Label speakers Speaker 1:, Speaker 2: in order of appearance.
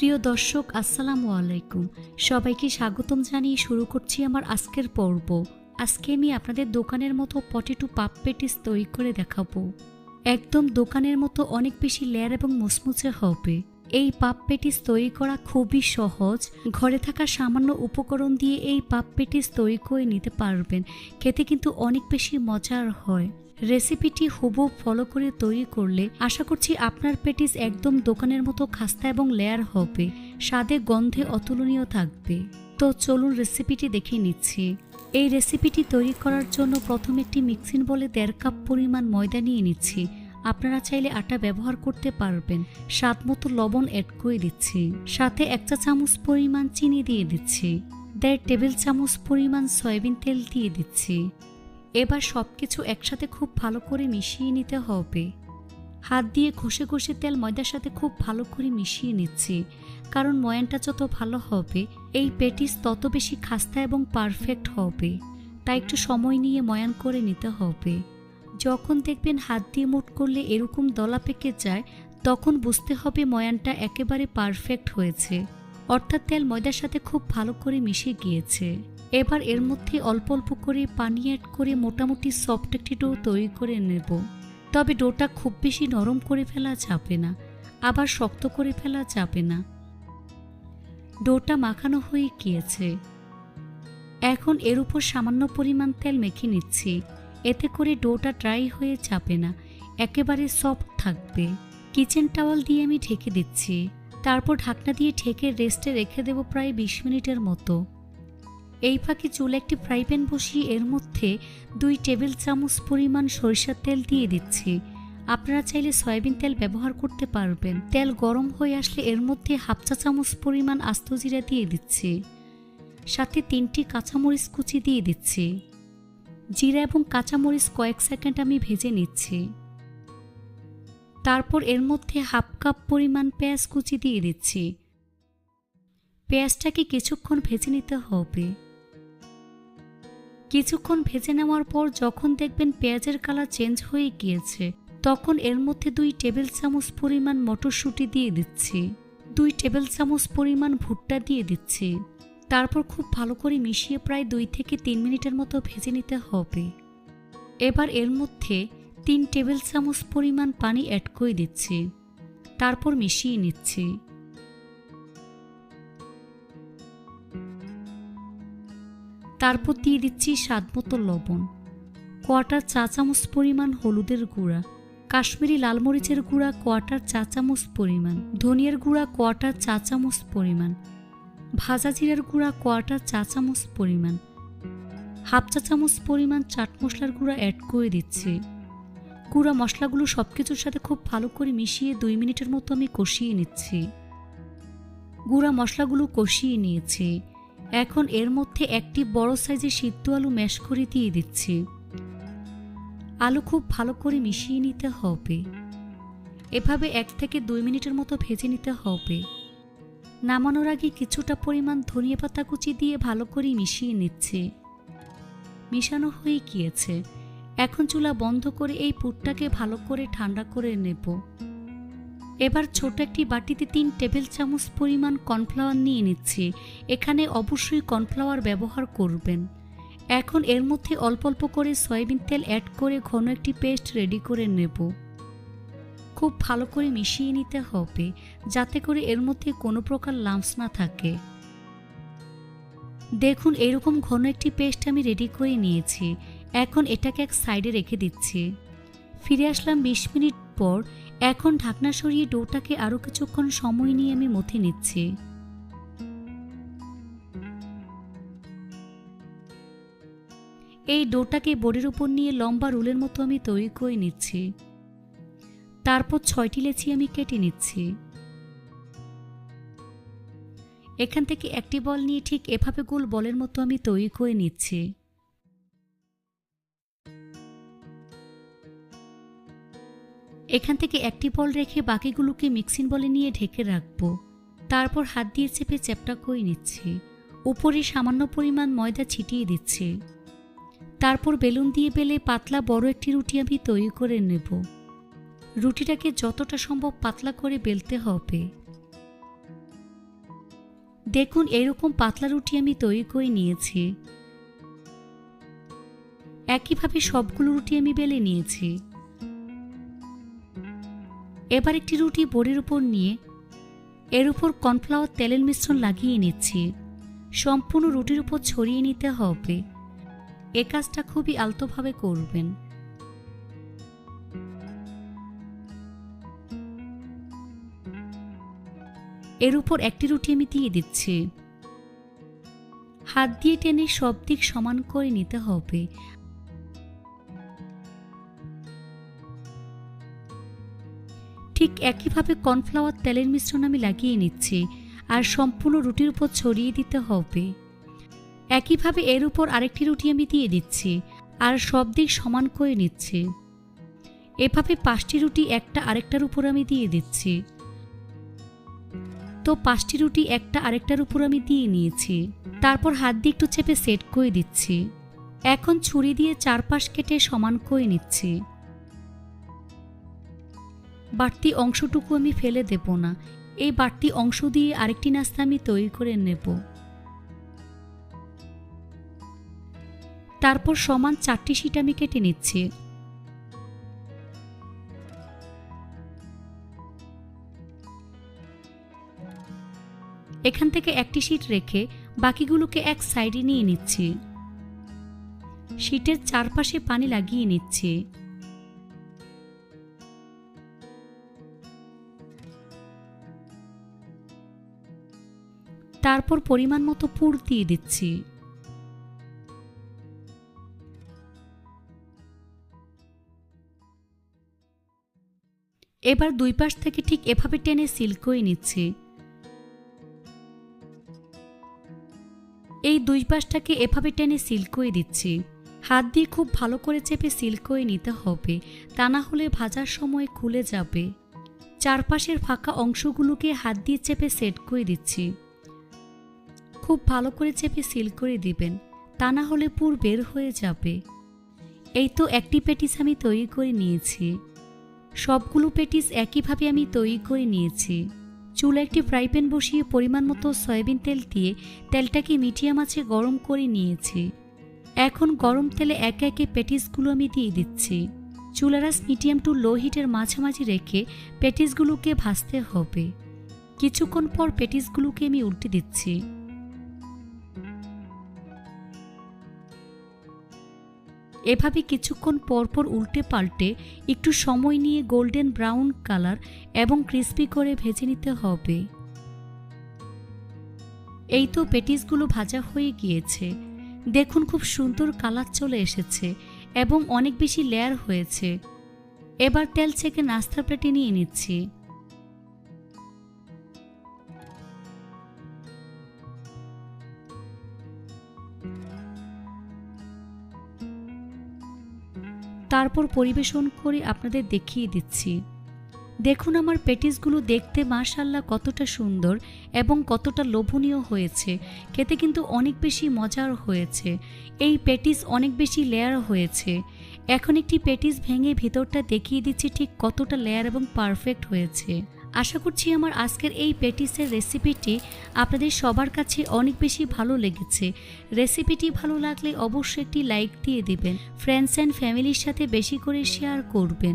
Speaker 1: প্রিয় দর্শক আসসালামু আলাইকুম, সবাইকে স্বাগতম জানিয়ে শুরু করছি আমার আজকের পর্ব। আজকে আমি আপনাদের দোকানের মতো পটেটো পাপ পেটিস তৈরি করে দেখাবো। একদম দোকানের মতো অনেক বেশি লেয়ার এবং মুচমুচে হবে। এই পাপ পেটিস তৈরি করা খুবই সহজ। ঘরে থাকা সামান্য উপকরণ দিয়ে এই পাপ পেটিস তৈরি করে নিতে পারবেন। খেতে কিন্তু অনেক বেশি মজার হয়। রেসিপিটি হুবহু ফলো করে তৈরি করলে আশা করছি আপনার পেটিস একদম দোকানের মতো খাস্তা এবং লেয়ার হবে, স্বাদে গন্ধে অতুলনীয় থাকবে। তো চলুন রেসিপিটি দেখে নিচ্ছি। এই রেসিপিটি তৈরি করার জন্য প্রথমে একটি মিক্সিং বলে 1.5 কাপ পরিমাণ ময়দা নিয়ে নিচ্ছি। আপনারা চাইলে আটা ব্যবহার করতে পারবেন। স্বাদ মতো লবণ অ্যাড করে দিচ্ছি, সাথে 1 চা চামচ পরিমাণ চিনি দিয়ে দিচ্ছি। 1.5 টেবিল চামচ পরিমাণ সয়াবিন তেল দিয়ে দিচ্ছি। এবার সবকিছু একসাথে খুব ভালো করে মিশিয়ে নিতে হবে। হাত দিয়ে ঘষে ঘষে তেল ময়দার সাথে খুব ভালো করে মিশিয়ে নিচ্ছি, কারণ ময়ানটা যত ভালো হবে এই পেটিস তত বেশি খাস্তা এবং পারফেক্ট হবে। তাই একটু সময় নিয়ে ময়ান করে নিতে হবে। যখন দেখবেন হাত দিয়ে মুঠ করলে এরকম দলা পেকে যায়, তখন বুঝতে হবে ময়ানটা একেবারে পারফেক্ট হয়েছে, অর্থাৎ তেল ময়দার সাথে খুব ভালো করে মিশে গিয়েছে। এবার এর মধ্যে অল্প অল্প করে পানি অ্যাড করে মোটামুটি সফট একটি ডো তৈরি করে নেব। তবে ডোটা খুব বেশি নরম করে ফেলা যাবে না, আবার শক্ত করে ফেলা যাবে না। ডোটা মাখানো হয়ে গিয়েছে। এখন এর উপর সামান্য পরিমাণ তেল মেখে নিচ্ছি, এতে করে ডোটা ড্রাই হয়ে যাবে না, একেবারে সফট থাকবে। কিচেন টাওয়াল দিয়ে আমি ঢেকে দিচ্ছি। তারপর ঢাকনা দিয়ে ঢেকে রেস্টে রেখে দেব প্রায় 20 মিনিটের মতো। এই ফাঁকে চুলে একটি ফ্রাই প্যান বসিয়ে এর মধ্যে 2 টেবিল চামচ পরিমাণ সরিষার তেল দিয়ে দিচ্ছি। আপনারা চাইলে সয়াবিন তেল ব্যবহার করতে পারবেন। তেল গরম হয়ে আসলে এর মধ্যে 1/2 চা চামচ পরিমাণ আস্ত জিরা দিয়ে দিচ্ছি, সাথে 3টি কাঁচামরিচ কুচি দিয়ে দিচ্ছি। জিরা এবং কাঁচামরিচ কয়েক সেকেন্ড আমি ভেজে নিচ্ছি। তারপর এর মধ্যে 1/2 কাপ পরিমাণ পেঁয়াজ কুচি দিয়ে দিচ্ছি। পেঁয়াজটাকে কিছুক্ষণ ভেজে নিতে হবে। কিছুক্ষণ ভেজে নেওয়ার পর যখন দেখবেন পেঁয়াজের কালার চেঞ্জ হয়ে গিয়েছে, তখন এর মধ্যে 2 টেবিল চামচ পরিমাণ মটরশুঁটি দিয়ে দিচ্ছি। 2 টেবিল চামচ পরিমাণ ভুট্টা দিয়ে দিচ্ছি। তারপর খুব ভালো করে মিশিয়ে প্রায় 2 থেকে 3 মিনিটের মতো ভেজে নিতে হবে। এবার এর মধ্যে 3 টেবিল চামচ পরিমাণ পানি অ্যাড করে দিচ্ছি। তারপর মিশিয়ে নিচ্ছি। তারপর দিয়ে দিচ্ছি স্বাদমতো লবণ, 1/4 চা চামচ পরিমাণ হলুদের গুঁড়া, কাশ্মীরি লাল মরিচের গুঁড়া 1/4 চা চামচ পরিমাণ, ধনিয়ার গুঁড়া 1/4 চা চামচ পরিমাণ, ভাজা জিরার গুঁড়া 1/4 চা চামচ পরিমাণ, 1/2 চা চামচ পরিমাণ চাট মশলার গুঁড়া অ্যাড করে দিচ্ছি। গুঁড়া মশলাগুলো সবকিছুর সাথে খুব ভালো করে মিশিয়ে 2 মিনিটের মতো আমি কষিয়ে নিচ্ছি। গুঁড়া মশলাগুলো কষিয়ে নিয়েছি। এখন এর মধ্যে একটি বড় সাইজের সিদ্ধ আলু ম্যাশ করে দিয়ে দিচ্ছি। আলু খুব ভালো করে মিশিয়ে নিতে হবে। এভাবে 1 থেকে 2 মিনিটের মতো ভেজে নিতে হবে। নামানোর আগে কিছুটা পরিমাণ ধনিয়া পাতা কুচি দিয়ে ভালো করে মিশিয়ে নিচ্ছি। মিশানো হয়ে গিয়েছে। এখন চুলা বন্ধ করে এই পুরটাকে ভালো করে ঠান্ডা করে নেব। এবার ছোট একটি বাটিতে 3 টেবিল চামচ পরিমাণ কর্নফ্লাওয়ার নিয়ে নিচ্ছি। এখানে অবশ্যই কর্নফ্লাওয়ার ব্যবহার করবেন। এখন এর মধ্যে অল্প অল্প করে সয়াবিন তেল অ্যাড করে ঘন একটি পেস্ট রেডি করে নেব। খুব ভালো করে মিশিয়ে নিতে হবে, যাতে করে এর মধ্যে কোনো প্রকার লাম্পস না থাকে। দেখুন এরকম ঘন একটি পেস্ট আমি রেডি করে নিয়েছি। এখন এটাকে এক সাইডে রেখে দিচ্ছি। ফিরে আসলাম 20 মিনিট পর। এখন ঢাকনা সরিয়ে ডোটাকে আরও কিছুক্ষণ সময় নিয়ে আমি মথে নিচ্ছি। এই ডোটাকে বোর্ডের উপর নিয়ে লম্বা রুলের মতো আমি তৈরি করে নিচ্ছি। তারপর 6টি লেচি আমি কেটে নিচ্ছি। এখান থেকে একটি বল নিয়ে ঠিক এভাবে গোল বলের মতো আমি তৈরি করে নিচ্ছি। এখান থেকে একটি বল রেখে বাকিগুলোকে মিক্সিং বলে নিয়ে ঢেকে রাখবো। তারপর হাত দিয়ে চেপে চ্যাপটা করে নিচ্ছি। উপরে সামান্য পরিমাণ ময়দা ছিটিয়ে দিচ্ছি। তারপর বেলুন দিয়ে বেলে পাতলা বড় একটি রুটি আমি তৈরি করে নেব। রুটিটাকে যতটা সম্ভব পাতলা করে বেলতে হবে। দেখুন এরকম পাতলা রুটি আমি তৈরি করে নিয়েছি। একইভাবে সবগুলো রুটি আমি বেলে নিয়েছি। এবার একটি রুটি বোর্ডের উপর নিয়ে এর উপর কর্নফ্লাওয়ার তেলের মিশ্রণ লাগিয়ে নিচ্ছি। সম্পূর্ণ রুটির উপর ছড়িয়ে নিতে হবে। এ কাজটা খুবই আলতোভাবে করবেন। এর উপর একটি রুটি আমি দিয়ে দিচ্ছি। হাত দিয়ে টেনে সব দিক সমান করে নিতে হবে। ঠিক একইভাবে কর্নফ্লাওয়ার তেলের মিশ্রণ আমি লাগিয়ে নিচ্ছি আর সম্পূর্ণ রুটির উপর ছড়িয়ে দিতে হবে। একইভাবে এর উপর আরেকটি রুটি আমি দিয়ে দিচ্ছি আর সব দিক সমান করে নিচ্ছি। এভাবে 5টি রুটি একটা আরেকটার উপর আমি দিয়ে দিচ্ছি। তো 5টি রুটি একটা আরেকটার উপর আমি দিয়ে নিয়েছি। তারপর হাত দিয়ে একটু চেপে সেট করে দিচ্ছি। এখন ছুরি দিয়ে চারপাশ কেটে সমান করে নিচ্ছি। বাড়তি অংশটুকু আমি ফেলে দেব না। এই বাড়তি অংশ দিয়ে আরেকটি নাস্তা আমি তৈরি করে নেব। তারপর সমান 4টি শিট আমি কেটে নিচ্ছি। এখান থেকে একটি শিট রেখে বাকিগুলোকে এক সাইডে নিয়ে নিচ্ছি। শিটের চারপাশে পানি লাগিয়ে নিচ্ছি। তারপর পরিমাণ মতো পুর দিয়ে দিচ্ছি। এবার দুই পাশ থেকে ঠিক এভাবে টেনে সিল করে নিচ্ছি। এই দুই পাশটাকে এভাবে টেনে সিল করে দিচ্ছি। হাত দিয়ে খুব ভালো করে চেপে সিল করে নিতে হবে, তা না হলে ভাজার সময় খুলে যাবে। চারপাশের ফাঁকা অংশগুলোকে হাত দিয়ে চেপে সেট করে দিচ্ছি। খুব ভালো করে চেপে সিল করে দিবেন, তা না হলে পুর বের হয়ে যাবে। এই তো একটি প্যাটিস আমি তৈরি করে নিয়েছি। সবগুলো প্যাটিস একইভাবে আমি তৈরি করে নিয়েছি। চুলা একটি ফ্রাই প্যান বসিয়ে পরিমাণ মতো সয়াবিন তেল দিয়ে তেলটাকে মিডিয়াম আঁচে গরম করে নিয়েছি। এখন গরম তেলে একে একে প্যাটিসগুলো আমি দিয়ে দিচ্ছি। চুলার আঁচ মিডিয়াম টু লো হিটের মাঝামাঝি রেখে প্যাটিসগুলোকে ভাজতে হবে। কিছুক্ষণ পর প্যাটিসগুলোকে আমি উল্টে দিচ্ছি। এভাবে কিছুক্ষণ পরপর উল্টে পাল্টে একটু সময় নিয়ে গোল্ডেন ব্রাউন কালার এবং ক্রিস্পি করে ভেজে নিতে হবে। এই তো প্যাটিসগুলো ভাজা হয়ে গিয়েছে। দেখুন খুব সুন্দর কালার চলে এসেছে এবং অনেক বেশি লেয়ার হয়েছে। এবার তেল ছেঁকে নাস্তার প্লেটে নিয়ে নিচ্ছি। তারপর পরিবেশন করে আপনাদের দেখিয়ে দিচ্ছি। দেখুন আমার প্যাটিসগুলো দেখতে মাশাআল্লাহ কতটা সুন্দর এবং কতটা লোভনীয় হয়েছে। খেতে কিন্তু অনেক বেশি মজার হয়েছে। এই প্যাটিস অনেক বেশি লেয়ার হয়েছে। এখন একটি প্যাটিস ভেঙে ভিতরটা দেখিয়ে দিচ্ছি ঠিক কতটা লেয়ার এবং পারফেক্ট হয়েছে। আশা করছি আমার আজকের এই প্যাটিসের রেসিপিটি আপনাদের সবার কাছে অনেক বেশি ভালো লেগেছে। রেসিপিটি ভালো লাগলে অবশ্যই একটি লাইক দিয়ে দিবেন। ফ্রেন্ডস অ্যান্ড ফ্যামিলির সাথে বেশি করে শেয়ার করবেন।